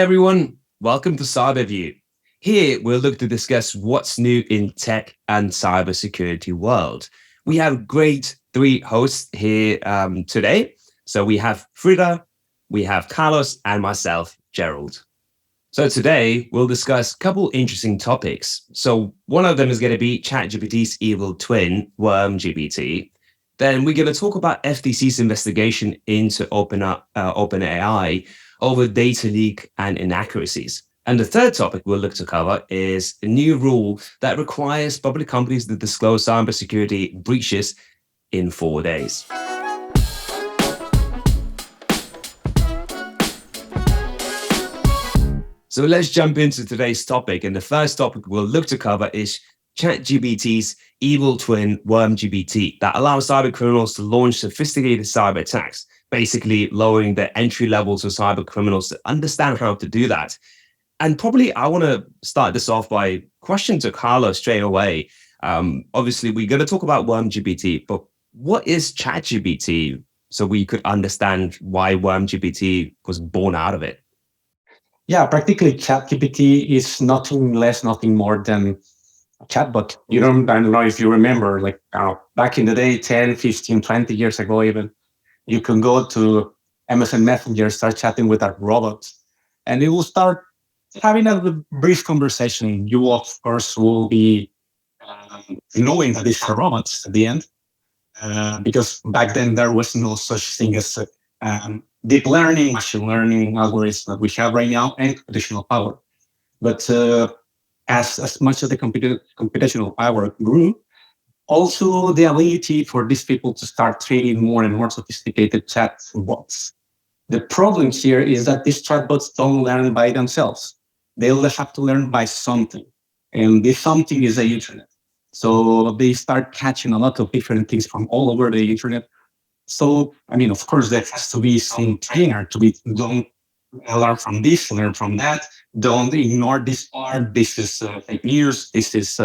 everyone, welcome to Cyberview. Here we'll look to discuss what's new in tech and cybersecurity world. We have great three hosts here today. So we have Frida, we have Carlos, and myself, Gerald. So today we'll discuss a couple interesting topics. So one of them is going to be ChatGPT's evil twin, WormGPT. Then we're going to talk about FTC's investigation into OpenAI over data leak and inaccuracies. And the third topic we'll look to cover is a new rule that requires public companies to disclose cybersecurity breaches in 4 days. So let's jump into today's topic. And the first topic we'll look to cover is ChatGPT's evil twin, WormGPT, that allows cybercriminals to launch sophisticated cyber attacks, basically lowering the entry levels of cybercriminals to understand how to do that. And probably I want to start this off by question to Carlos straight away. Obviously, we're going to talk about WormGPT, but what is ChatGPT so we could understand why WormGPT was born out of it? Yeah, practically ChatGPT is nothing less, nothing more than a chatbot. I don't know if you remember, like back in the day, 10, 15, 20 years ago even, you can go to MSN Messenger, start chatting with a robot, and it will start having a brief conversation. You, of course, will be knowing that it's a robot at the end, because back then there was no such thing as deep learning, machine learning algorithms that we have right now, and computational power. But as much as the computational power grew, also the ability for these people to start training more and more sophisticated chatbots. The problem here is that these chatbots don't learn by themselves. They'll have to learn by something. And this something is the internet. So they start catching a lot of different things from all over the internet. So, I mean, of course, there has to be some trainer to be, don't learn from this, learn from that. Don't ignore this part. This is fake news. This is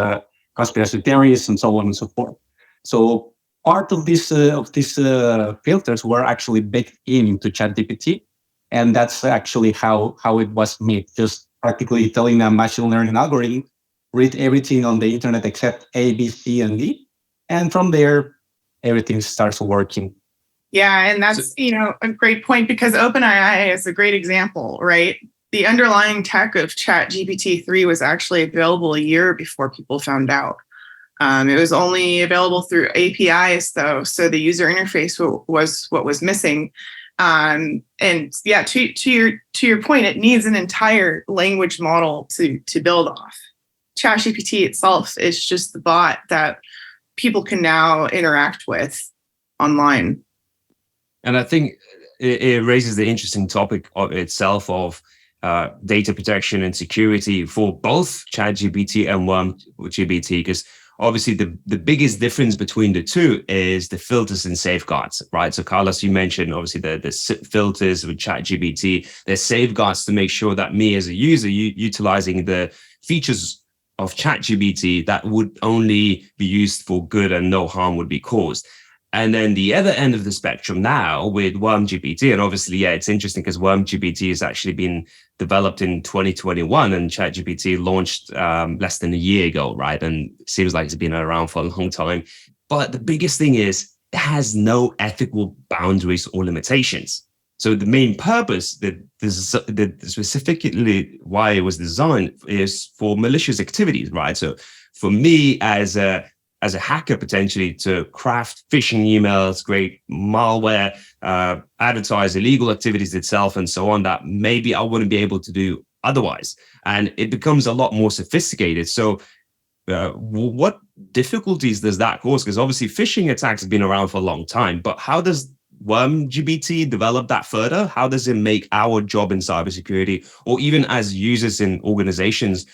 conspiracy theories, and so on and so forth. So part of these filters were actually baked into ChatGPT, and that's actually how it was made. Just practically telling a machine learning algorithm, read everything on the internet except A, B, C, and D, and from there everything starts working. Yeah, and that's a great point, because OpenAI is a great example, right? The underlying tech of ChatGPT-3 was actually available a year before people found out. It was only available through APIs, though, so the user interface was what was missing. And yeah, to your point, it needs an entire language model to build off. ChatGPT itself is just the bot that people can now interact with online. And I think it raises the interesting topic of itself of data protection and security for both ChatGPT and WormGPT, because obviously the biggest difference between the two is the filters and safeguards, right? So Carlos, you mentioned obviously the filters with ChatGPT. There's safeguards to make sure that me as a user utilizing the features of ChatGPT that would only be used for good and no harm would be caused. And then the other end of the spectrum now with WormGPT, and obviously, yeah, it's interesting because WormGPT has actually been developed in 2021 and ChatGPT launched less than a year ago, right? And it seems like it's been around for a long time. But the biggest thing is it has no ethical boundaries or limitations. So the main purpose, that specifically why it was designed, is for malicious activities, right? So for me as a hacker, potentially to craft phishing emails, create malware, advertise illegal activities itself, and so on, that maybe I wouldn't be able to do otherwise. And it becomes a lot more sophisticated. So what difficulties does that cause? Because obviously phishing attacks have been around for a long time, but how does WormGPT develop that further? How does it make our job in cybersecurity, or even as users in organizations,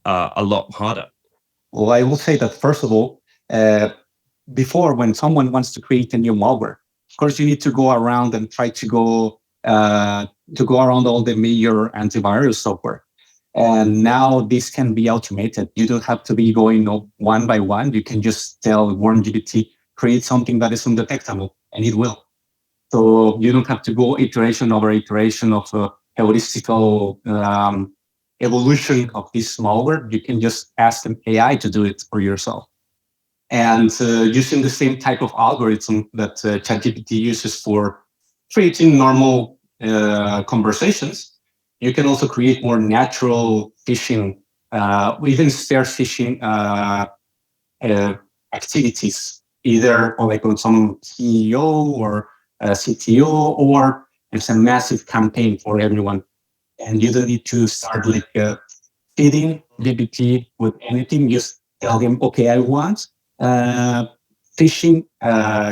a lot harder? Well, I will say that first of all, before, when someone wants to create a new malware, of course, you need to go around and try to go around all the major antivirus software. And now this can be automated. You don't have to be going one by one. You can just tell WormGPT, create something that is undetectable, and it will. So you don't have to go iteration over iteration of heuristical evolution of this malware, you can just ask an AI to do it for yourself. And using the same type of algorithm that ChatGPT uses for creating normal conversations, you can also create more natural phishing, even spear phishing activities, either like on some CEO or CTO, or it's a massive campaign for everyone. And you don't need to start like feeding GPT with anything. Just tell him, okay, I want phishing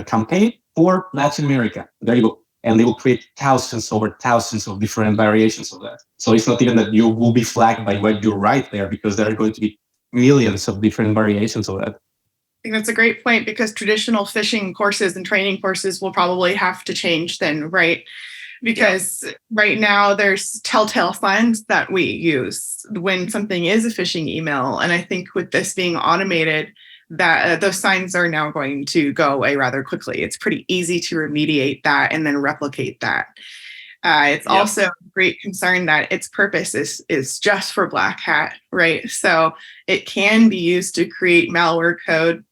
campaign for Latin America. There you go. And they will create thousands over thousands of different variations of that. So it's not even that you will be flagged by what you write there, because there are going to be millions of different variations of that. I think that's a great point, because traditional phishing courses and training courses will probably have to change then, right? Because right now there's telltale signs that we use when something is a phishing email. And I think with this being automated, that those signs are now going to go away rather quickly. It's pretty easy to remediate that and then replicate that. It's also a great concern that its purpose is just for black hat, right? So it can be used to create malware code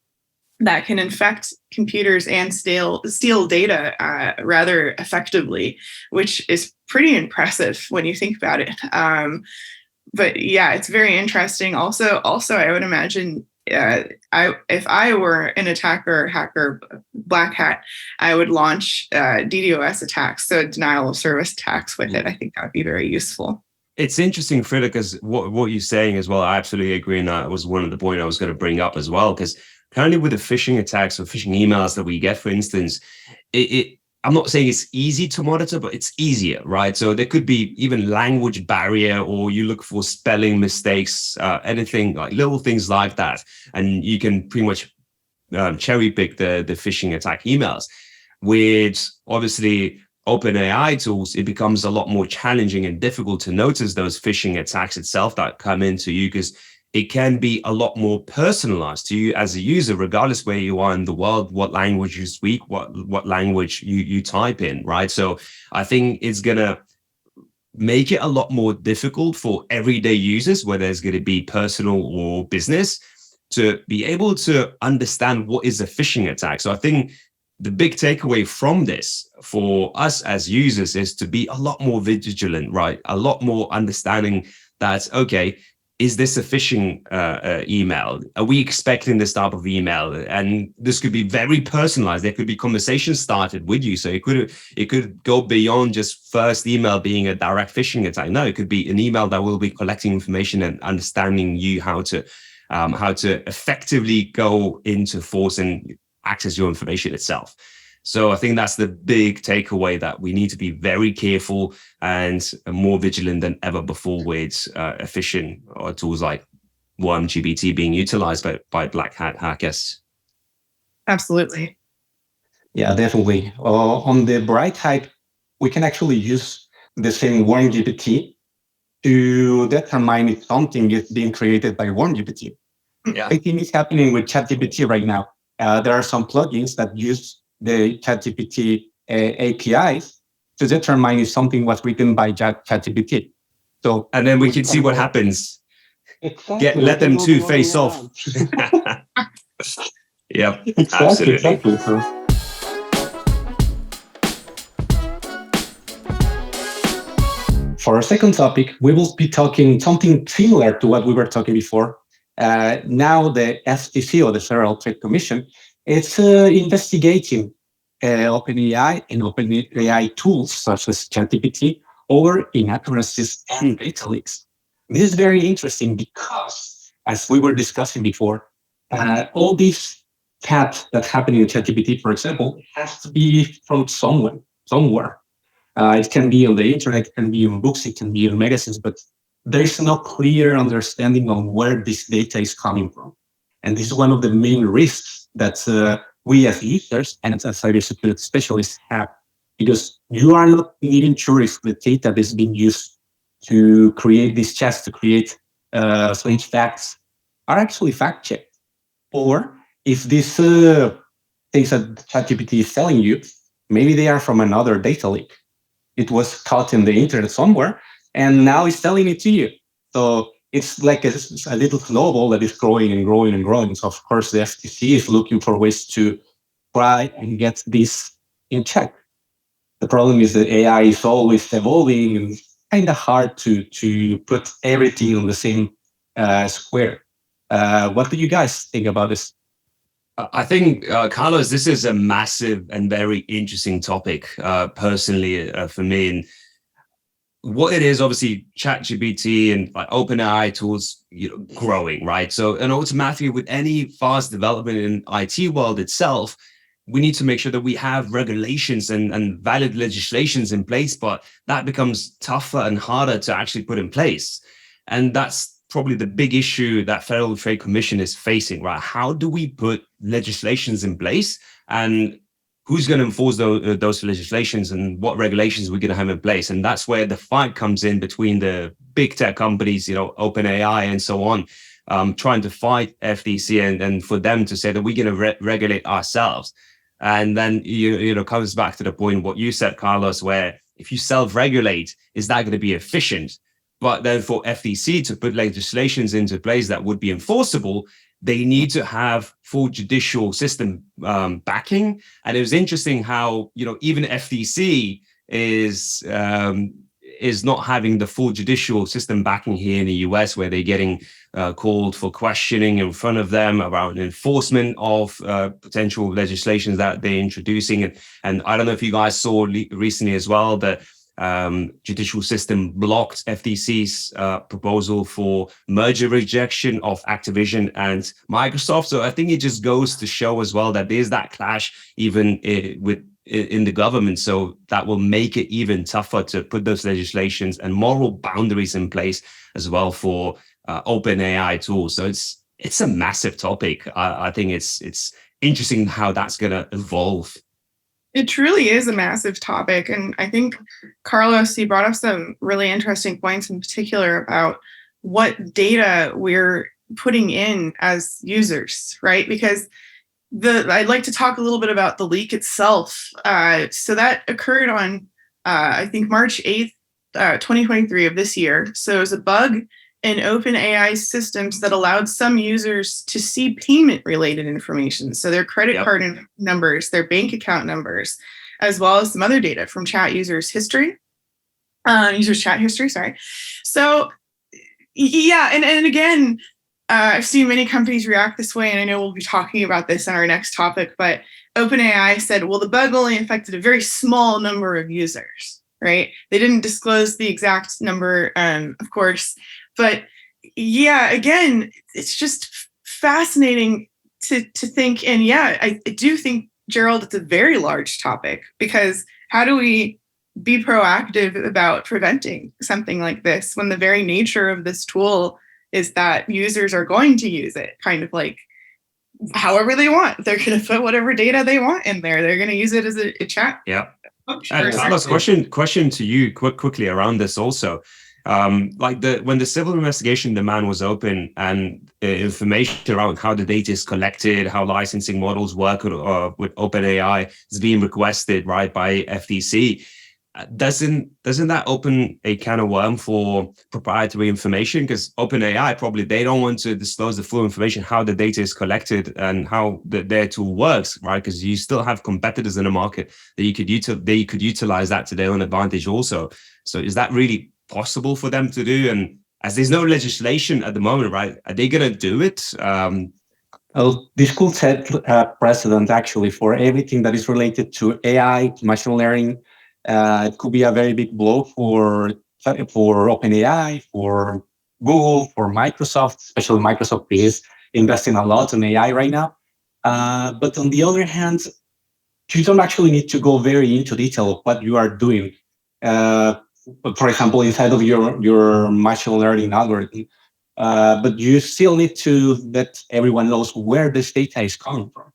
that can infect computers and steal data rather effectively, which is pretty impressive when you think about it. But yeah, it's very interesting. Also, I would imagine if I were an attacker, hacker, black hat, I would launch DDoS attacks, so denial of service attacks with it. I think that would be very useful. It's interesting, Frida, because what you're saying as well, I absolutely agree. And that was one of the points I was going to bring up as well, because currently with the phishing attacks or phishing emails that we get, for instance, I'm not saying it's easy to monitor, but it's easier, right? So there could be even language barrier, or you look for spelling mistakes, anything like little things like that. And you can pretty much cherry pick the phishing attack emails. With obviously OpenAI tools, it becomes a lot more challenging and difficult to notice those phishing attacks itself that come into you, because it can be a lot more personalized to you as a user, regardless where you are in the world, what language you speak, what language you type in, right? So I think it's going to make it a lot more difficult for everyday users, whether it's going to be personal or business, to be able to understand what is a phishing attack. So I think the big takeaway from this for us as users is to be a lot more vigilant, right? A lot more understanding that, okay, is this a phishing email? Are we expecting this type of email? And this could be very personalized. There could be conversations started with you. So it could go beyond just first email being a direct phishing attack. No, it could be an email that will be collecting information and understanding you how to effectively go into force and access your information itself. So I think that's the big takeaway, that we need to be very careful and more vigilant than ever before with phishing or tools like WormGPT being utilized by black hat hackers. Absolutely. Yeah, definitely. On the bright side, we can actually use the same WormGPT to determine if something is being created by WormGPT. Yeah. I think it's happening with ChatGPT right now. There are some plugins that use the ChatGPT APIs to determine if something was written by ChatGPT. So, and then we can see what happens. Exactly. Let them two face off. Yep, absolutely. Exactly. For our second topic, we will be talking something similar to what we were talking before. Now the FTC, or the Federal Trade Commission, it's investigating OpenAI and OpenAI tools such as ChatGPT over inaccuracies and data leaks. This is very interesting because, as we were discussing before, all these chat that's happening in ChatGPT, for example, has to be from somewhere. It can be on the internet, it can be in books, it can be in magazines, but there is no clear understanding on where this data is coming from. And this is one of the main risks that we as users and as cybersecurity specialists have, because you are not even sure if the data that's being used to create these chats, to create strange facts, are actually fact-checked. Or if these things that ChatGPT is telling you, maybe they are from another data leak. it was caught in the internet somewhere, and now it's telling it to you. So it's like a little snowball that is growing and growing and growing. So of course the FTC is looking for ways to try and get this in check. The problem is that AI is always evolving, and kind of hard to put everything on the same square. What do you guys think about this? I think, Carlos, this is a massive and very interesting topic, personally, for me. And what it is, obviously, ChatGPT and like OpenAI tools, growing, right? So, and automatically with any fast development in IT world itself, we need to make sure that we have regulations and valid legislations in place, but that becomes tougher and harder to actually put in place. And that's probably the big issue that Federal Trade Commission is facing, right? How do we put legislations in place, and who's going to enforce those legislations, and what regulations we're going to have in place? And that's where the fight comes in between the big tech companies, OpenAI and so on, trying to fight FTC and for them to say that we're going to regulate ourselves. And then, comes back to the point what you said, Carlos, where if you self-regulate, is that going to be efficient? But then for FTC to put legislations into place that would be enforceable, they need to have full judicial system backing. And it was interesting how, even FTC is not having the full judicial system backing here in the US, where they're getting called for questioning in front of them around enforcement of potential legislations that they're introducing. And I don't know if you guys saw recently as well that judicial system blocked FTC's proposal for merger rejection of Activision and Microsoft. So I think it just goes to show as well that there's that clash even in the government. So that will make it even tougher to put those legislations and moral boundaries in place as well for OpenAI tools. So it's a massive topic. I think it's interesting how that's going to evolve. It truly is a massive topic. And I think, Carlos, you brought up some really interesting points in particular about what data we're putting in as users, right? Because I'd like to talk a little bit about the leak itself. So that occurred on, I think, March 8th, 2023 of this year. So it was a bug in OpenAI systems that allowed some users to see payment-related information. So their credit card numbers, their bank account numbers, as well as some other data from chat users' history, chat history, sorry. So, yeah, and again, I've seen many companies react this way, and I know we'll be talking about this in our next topic, but OpenAI said, well, the bug only affected a very small number of users, right? They didn't disclose the exact number, of course. But yeah, again, it's just fascinating to think. And yeah, I do think, Gerald, it's a very large topic, because how do we be proactive about preventing something like this when the very nature of this tool is that users are going to use it kind of like however they want? They're going to put whatever data they want in there. They're going to use it as a chat. Yeah. Carlos, question to you quickly around this also. When the civil investigation demand was open and information around how the data is collected, how licensing models work with OpenAI is being requested, right, by FTC, doesn't that open a can of worm for proprietary information? Because OpenAI probably, they don't want to disclose the full information, how the data is collected and how their tool works, right? Because you still have competitors in the market that you could utilize that to their own advantage also. So is that really possible for them to do? And as there's no legislation at the moment, right, are they going to do it? This could set precedent actually for everything that is related to AI, to machine learning. It could be a very big blow for OpenAI, for Google, for Microsoft. Especially Microsoft is investing a lot in AI right now. But on the other hand, you don't actually need to go very into detail of what you are doing. For example, inside of your machine learning algorithm, but you still need to let everyone knows where this data is coming from.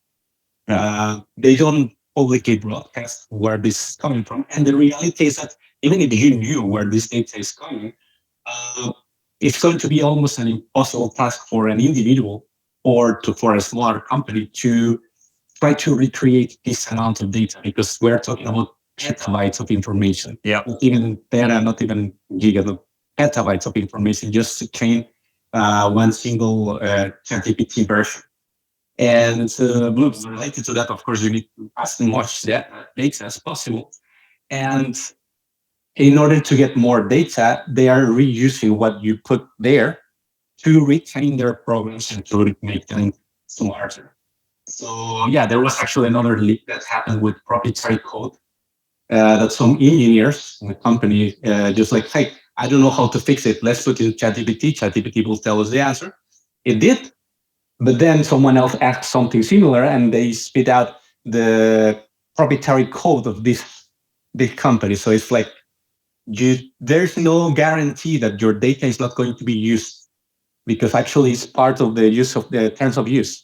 They don't publicly broadcast where this is coming from. And the reality is that even if you knew where this data is coming, it's going to be almost an impossible task for an individual or for a smaller company to try to recreate this amount of data, because we're talking about petabytes of information. Yeah. Not even tera, not even giga, petabytes of information just to train one single ChatGPT version. And related to that, of course, you need to as much data as possible. And in order to get more data, they are reusing what you put there to retrain their programs and to make them smarter. So yeah, there was actually another leak that happened with proprietary code that some engineers in the company just like, hey, I don't know how to fix it. Let's put it in ChatGPT. ChatGPT will tell us the answer. It did. But then someone else asked something similar and they spit out the proprietary code of this big company. So it's like, there's no guarantee that your data is not going to be used because actually it's part of the use of the terms of use.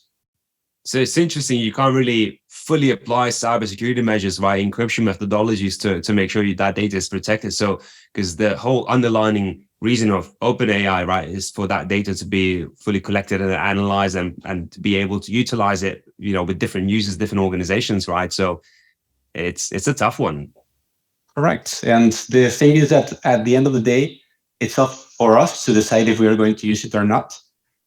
So it's interesting. You can't really fully apply cybersecurity measures via encryption methodologies to make sure that data is protected. So because the whole underlying reason of OpenAI, right, is for that data to be fully collected and analyzed and to be able to utilize it, with different users, different organizations, right? So it's a tough one. Correct. And the thing is that at the end of the day, it's up for us to decide if we are going to use it or not.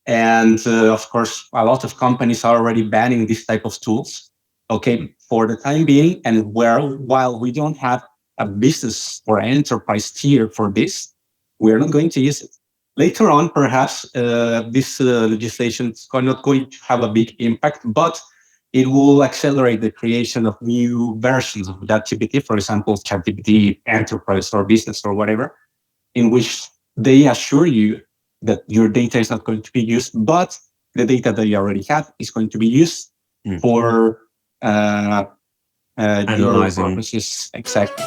And of course, a lot of companies are already banning this type of tools. Okay, for the time being, and while we don't have a business or enterprise tier for this, we're not going to use it. Later on, perhaps this legislation is not going to have a big impact, but it will accelerate the creation of new versions of ChatGPT, for example, ChatGPT Enterprise or Business or whatever, in which they assure you that your data is not going to be used, but the data that you already have is going to be used for your purposes. Exactly.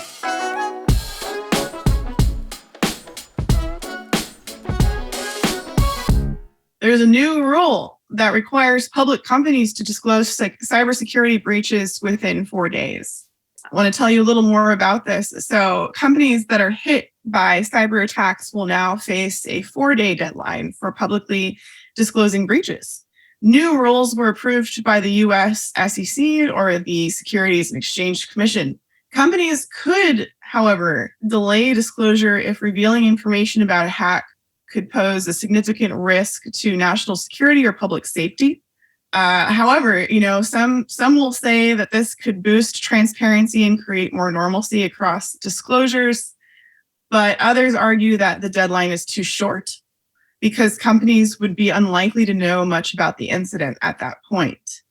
There's a new rule that requires public companies to disclose cybersecurity breaches within 4 days. I want to tell you a little more about this. So companies that are hit by cyber attacks will now face a 4-day deadline for publicly disclosing breaches. New rules were approved by the US SEC or the Securities and Exchange Commission. Companies could, however, delay disclosure if revealing information about a hack could pose a significant risk to national security or public safety. However, some will say that this could boost transparency and create more normalcy across disclosures, but others argue that the deadline is too short because companies would be unlikely to know much about the incident at that point.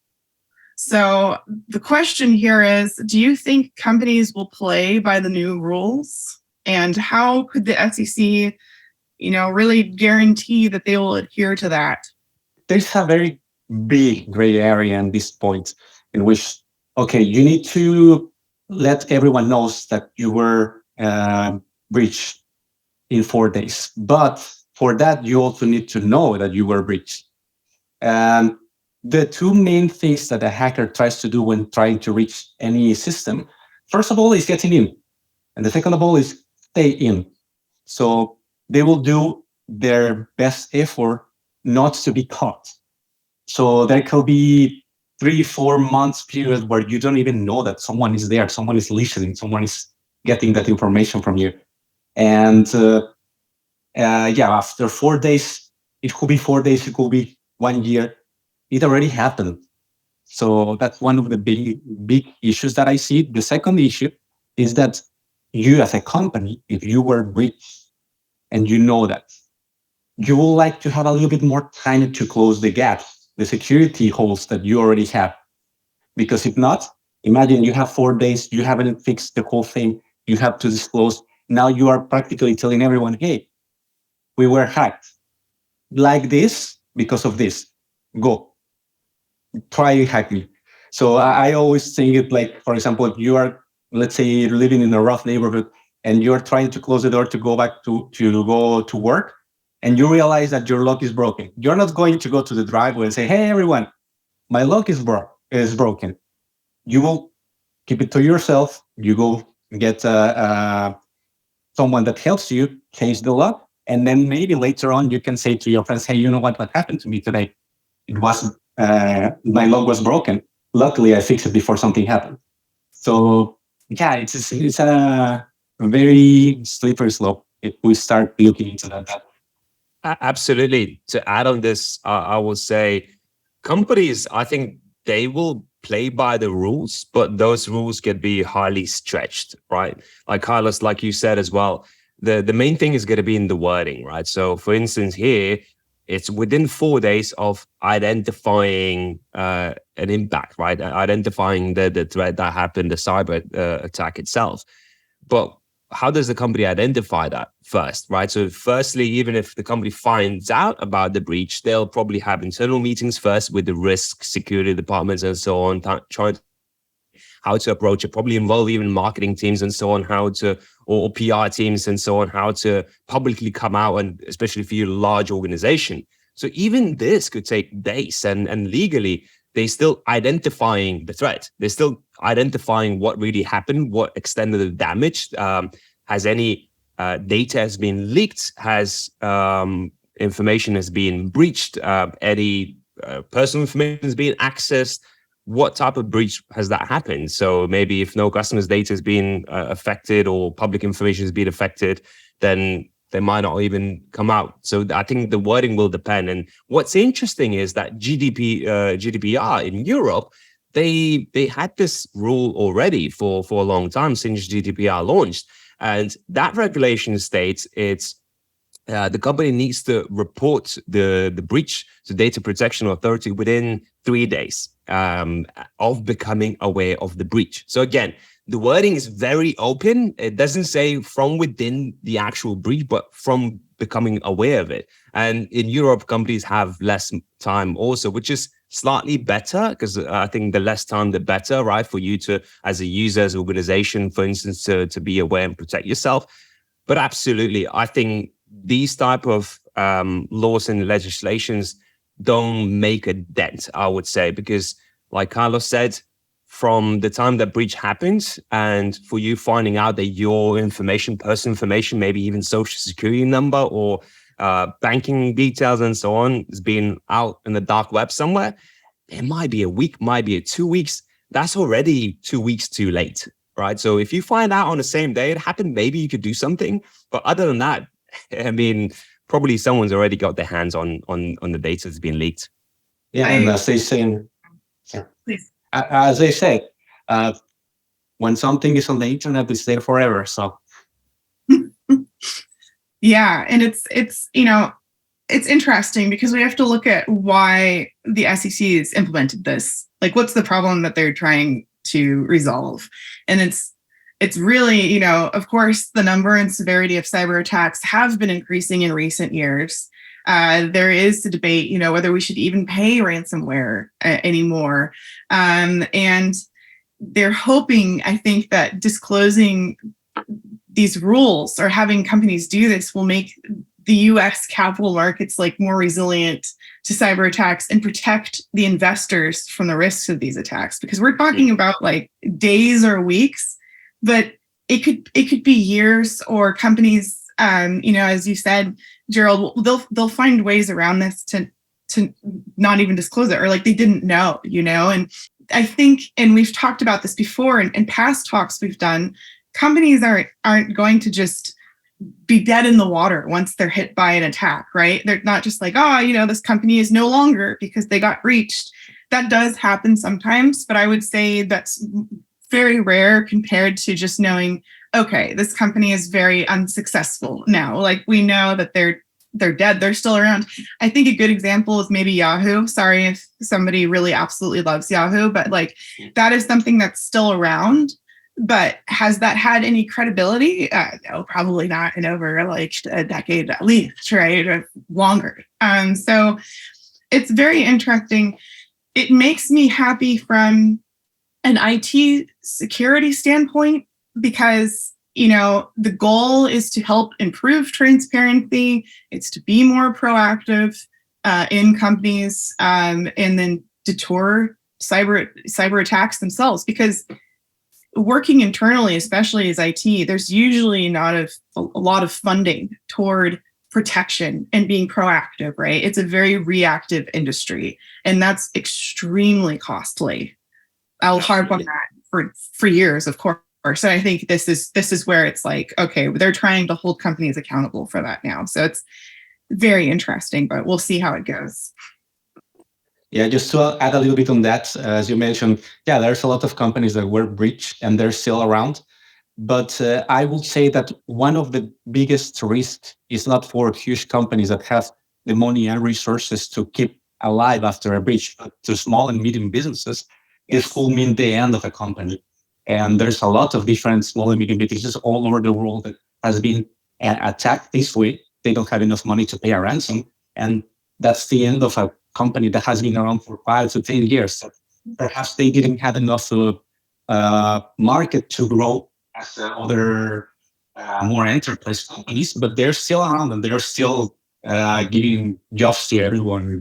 So the question here is, do you think companies will play by the new rules? And how could the FTC, really guarantee that they will adhere to that? There's a very big gray area in this point in which, okay, you need to let everyone know that you were breached in 4 days. But for that, you also need to know that you were breached. And the two main things that a hacker tries to do when trying to reach any system, first of all, is getting in. And the second of all is stay in. So they will do their best effort not to be caught. So there could be 3-4 months period where you don't even know that someone is there, someone is listening, someone is getting that information from you. And after 4 days, it could be 4 days, it could be 1 year. It already happened. So that's one of the big issues that I see. The second issue is that you as a company, if you were breached and you know that, you will like to have a little bit more time to close the gaps, the security holes that you already have. Because if not, imagine you have 4 days, you haven't fixed the whole thing, you have to disclose. Now you are practically telling everyone, hey, we were hacked like this because of this. Go. Try hack me. So I always think it like, for example, if you are, let's say you're living in a rough neighborhood and you're trying to close the door to go back to go to work, and you realize that your lock is broken. You're not going to go to the driveway and say, hey, everyone, my lock is broken. You will keep it to yourself. You go get someone that helps you change the lock. And then maybe later on, you can say to your friends, hey, you know what happened to me today? It was, my lock was broken. Luckily, I fixed it before something happened. So yeah, it's a very slippery slope if we start looking into that. Absolutely. To add on this, I will say companies, I think they will play by the rules, but those rules can be highly stretched, right? Like Carlos, like you said as well, the main thing is going to be in the wording, right? So for instance, here, it's within 4 days of identifying an impact, right? Identifying the threat that happened, the cyber attack itself. But how does the company identify that first, right? So firstly, even if the company finds out about the breach, they'll probably have internal meetings first with the risk security departments and so on, trying how to approach it, probably involve even marketing teams and so on, how to, or PR teams and so on, how to publicly come out, and especially for your large organization. So even this could take days, and legally, they're still identifying the threat. They're still identifying what really happened, what extent of the damage, has any data has been leaked, has information has been breached, any personal information has been accessed. What type of breach has that happened? So maybe if no customer's data has been affected or public information has been affected, then they might not even come out. So I think the wording will depend. And what's interesting is that GDPR in Europe, they had this rule already for a long time since GDPR launched. And that regulation states it's the company needs to report the breach to Data Protection Authority within 3 days of becoming aware of the breach. So again, the wording is very open. It doesn't say from within the actual breach, but from becoming aware of it. And in Europe, companies have less time also, which is slightly better, because I think the less time, the better, right? For you to, as a user, as an organization, for instance, to be aware and protect yourself. But absolutely, I think these type of laws and legislations don't make a dent, I would say, because like Carlos said, from the time that breach happens and for you finding out that your information, personal information, maybe even social security number or banking details and so on is being out in the dark web somewhere, it might be a week, might be 2 weeks. That's already 2 weeks too late, right? So if you find out on the same day it happened, maybe you could do something. But other than that, I mean, probably someone's already got their hands on the data that's been leaked. Yeah, and as they say, when something is on the internet, it's there forever. So, yeah, and it's it's interesting because we have to look at why the SEC has implemented this. Like, what's the problem that they're trying to resolve? And it's really, of course, the number and severity of cyber attacks have been increasing in recent years. There is a debate, whether we should even pay ransomware anymore. And they're hoping, I think, that disclosing these rules or having companies do this will make the US capital markets more resilient to cyber attacks and protect the investors from the risks of these attacks. Because we're talking about days or weeks, but it could be years, or companies, as you said, Gerald, they'll find ways around this to not even disclose it, or they didn't know, and I think, and we've talked about this before in past talks we've done, companies aren't going to just be dead in the water once they're hit by an attack, right? They're not just this company is no longer because they got breached. That does happen sometimes, but I would say that's very rare compared to just knowing, okay, this company is very unsuccessful now. We know that they're dead, they're still around. I think a good example is maybe Yahoo. Sorry if somebody really absolutely loves Yahoo, but that is something that's still around. But has that had any credibility? No, probably not, in over a decade at least, right? Or longer. So it's very interesting. It makes me happy from an IT security standpoint, because the goal is to help improve transparency. It's to be more proactive in companies, and then deter cyber attacks themselves. Because working internally, especially as IT, there's usually not a lot of funding toward protection and being proactive, right? It's a very reactive industry, and that's extremely costly. I'll harp on that for years, of course. So I think this is where it's like, okay, they're trying to hold companies accountable for that now. So it's very interesting, but we'll see how it goes. Yeah, just to add a little bit on that, as you mentioned, yeah, there's a lot of companies that were breached and they're still around. But I would say that one of the biggest risks is not for huge companies that have the money and resources to keep alive after a breach, but to small and medium businesses, this will mean the end of a company. And there's a lot of different small and medium businesses all over the world that has been attacked this way. They don't have enough money to pay a ransom. And that's the end of a company that has been around for 5 to 10 years. So perhaps they didn't have enough market to grow as other more enterprise companies, but they're still around and they're still giving jobs to everyone,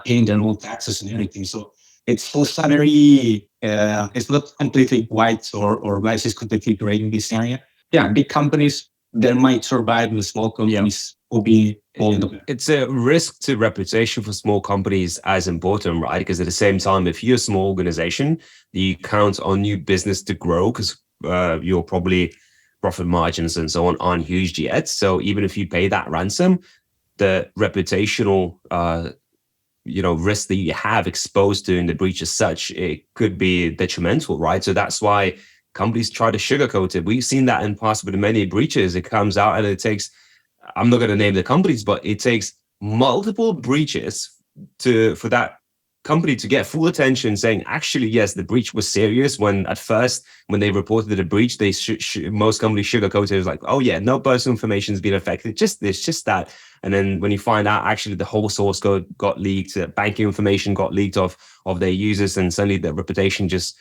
paying their own taxes and everything. So it's also very, it's not completely white or vice is completely gray in this area. Yeah, big companies, they might survive, and the small companies will be old. It's a risk to reputation for small companies as important, right? Because at the same time, if you're a small organization, you count on your business to grow because your probably profit margins and so on aren't huge yet. So even if you pay that ransom, the reputational risk that you have exposed to in the breach as such, it could be detrimental, right? So that's why companies try to sugarcoat it. We've seen that in past with many breaches. It comes out and it takes, I'm not going to name the companies, but it takes multiple breaches for that company to get full attention, saying, actually, yes, the breach was serious. When at first, when they reported the breach, they most companies sugarcoated it. It was like, oh yeah, no personal information has been affected, just this, just that. And then when you find out, actually, the whole source code got leaked, banking information got leaked of their users, and suddenly their reputation just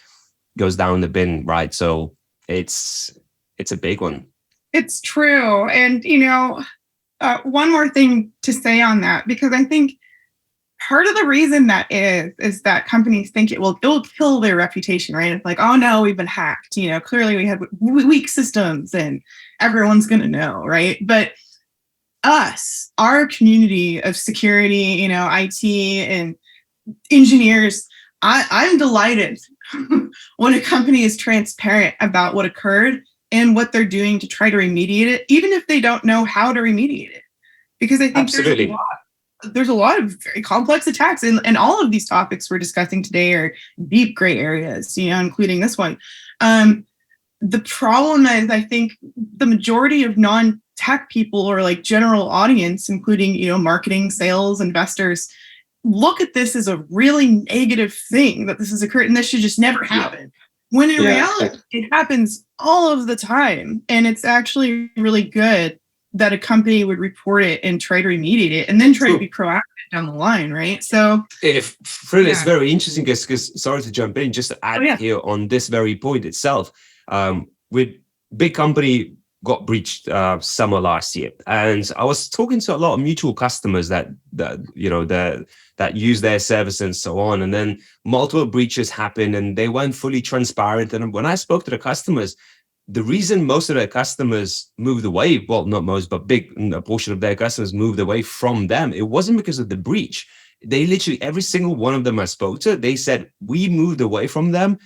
goes down the bin, right? So it's a big one. It's true. And, one more thing to say on that, because I think part of the reason that is that companies think it will kill their reputation, right? It's like, oh no, we've been hacked. Clearly we had weak systems and everyone's going to know, right? But our community of security, IT and engineers, I'm delighted when a company is transparent about what occurred and what they're doing to try to remediate it, even if they don't know how to remediate it. Because I think absolutely. There's a lot of very complex attacks, and all of these topics we're discussing today are deep gray areas, including this one. The problem is, I think the majority of non-tech people or like general audience, including, marketing, sales, investors, look at this as a really negative thing that this has occurred and this should just never happen. When in reality, it happens all of the time. And it's actually really good that a company would report it and try to remediate it and then try to be proactive down the line, right? So if Frida, it's very interesting because sorry to jump in, just to add here on this very point itself. With big company got breached summer last year, and I was talking to a lot of mutual customers that use their service and so on, and then multiple breaches happened and they weren't fully transparent. And when I spoke to the customers, the reason most of their customers moved away, well, not most, but a portion of their customers moved away from them, it wasn't because of the breach. They literally, every single one of them I spoke to, they said, we moved away from them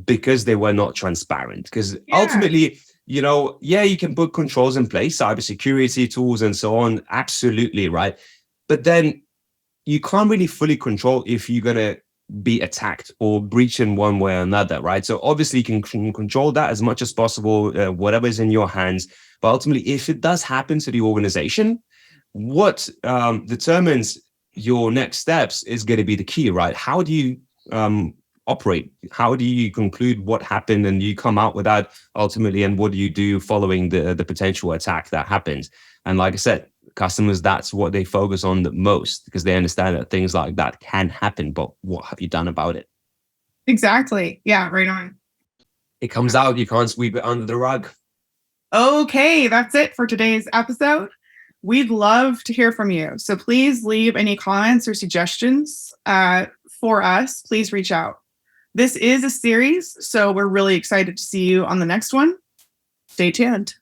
because they were not transparent. Because ultimately, you can put controls in place, cybersecurity tools and so on, absolutely, right? But then you can't really fully control if you're going to be attacked or breach in one way or another, right? So obviously you can control that as much as possible, whatever is in your hands. But ultimately, if it does happen to the organization, what determines your next steps is going to be the key, right? How do you operate? How do you conclude what happened and you come out with that ultimately? And what do you do following the potential attack that happens? And like I said, customers, that's what they focus on the most because they understand that things like that can happen, but what have you done about it? Exactly. Yeah, right on. It comes out, you can't sweep it under the rug. Okay, that's it for today's episode. We'd love to hear from you. So please leave any comments or suggestions for us. Please reach out. This is a series, so we're really excited to see you on the next one. Stay tuned.